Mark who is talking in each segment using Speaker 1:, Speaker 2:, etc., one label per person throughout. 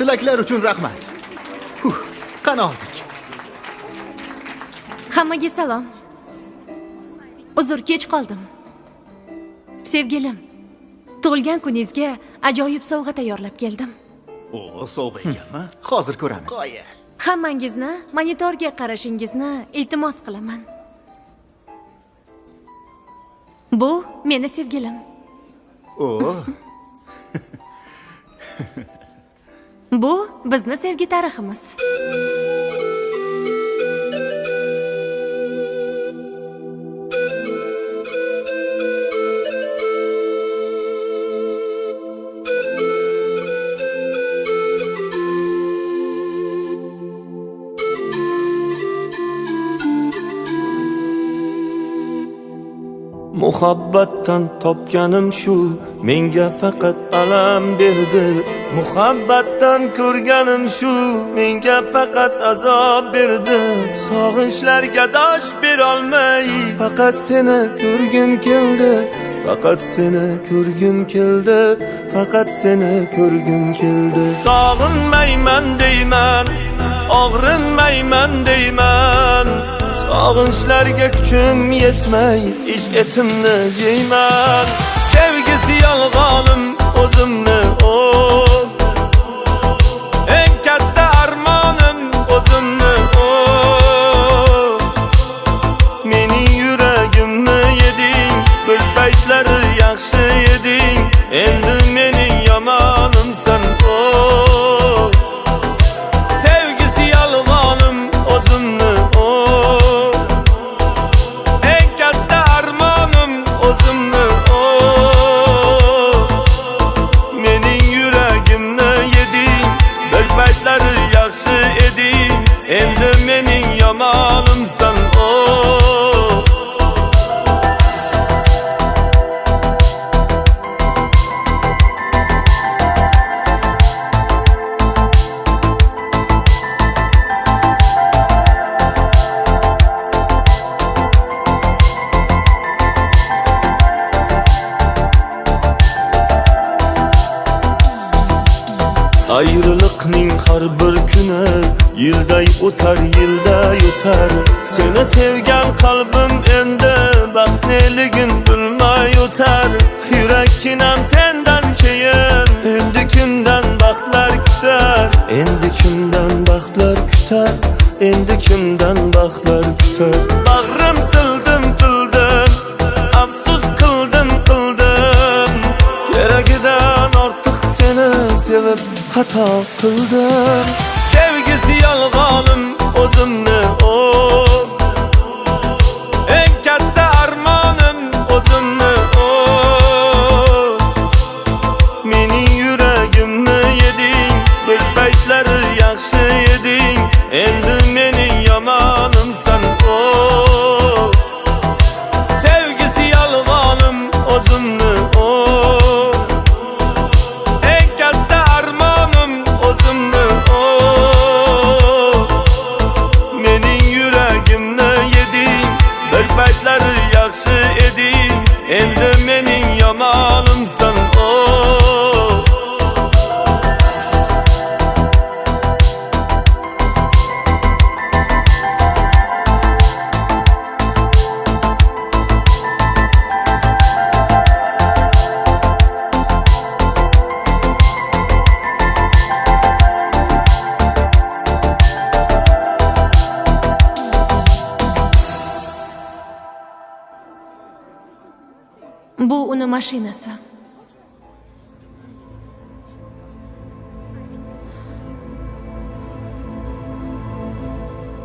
Speaker 1: Tilaklar uchun rahmat. Qani oldik.
Speaker 2: Hammaga salom. Uzr, kech qoldim. Sevgilim, tug'ilgan kuningizga ajoyib sovg'a tayyorlab keldim.
Speaker 1: O, sovg'a ekanmi? Hozir ko'ramiz. Qo'ya.
Speaker 2: Hammangizni monitorga qarashingizni iltimos qilaman. Bu meni sevgilim.
Speaker 1: O.
Speaker 2: Bu bizni sevgi tariximiz.
Speaker 3: Muhabbatdan topganim shu, menga faqat alam berdi. Muhabbatdan ko'rganim shu, menga faqat azob berdi. Sog'inchlarga dosh berolmay, faqat seni ko'rgim keldi. Faqat seni ko'rgim keldi. Faqat seni ko'rgim keldi. Sog'inmayman deyman, og'rinmayman deyman. Sog'inchlarga kuchim yetmay, ish etimni yeyman. Sevgisi yolg'onim o'zimni o. Eng katta armonim o'zimni o. Mening yuragimni yeding, bir paytlari yaxshi eding. Endi mening yomonimsan o. Sevgisi yolg'onim o'zimni o. O'zimni o. Mening yuragimni yeding, bir paytlari yaxshi eding. Endi mening yomonimsan o. Ayrılıkning har bir kuni yilday o'tar, yilday o'tar. Seni sevgan qalbim endi baxtliligin bilmay o'tar. Yurakkinam sendan keyin endi kimdan baxtlar kutar. Endi kimdan baxtlar kutar. Endi kimdan baxtlar kutar. Bag'rim tildim, afsus qildim. Keragidan ortiq seni sevib xato qildim. Sevgisi yolg'onim o'zimni o. Eng katta armonim o'zimni o. Mening yuragimni yeding, bir paytlari yaxshi eding. Endi mening yomonimsan o. Sevgisi yolg'onim o'zimni o. O'zimni o. Mening yuragimni yeding, bir paytlari yaxshi eding. Endi mening yomonimsan o.
Speaker 2: Bu uni mashinasi.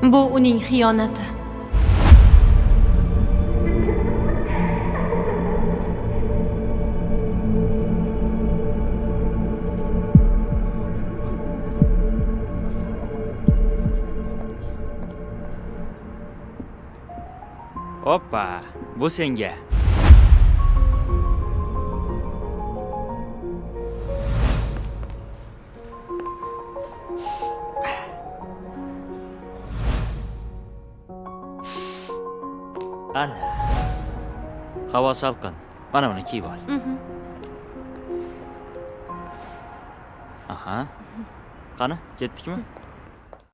Speaker 2: Bu uning xiyonati.
Speaker 4: Hoppa, bu senga. Ana. Havo salqin. Mana buni kiyib ol. Aha. Qani, ketdikmi?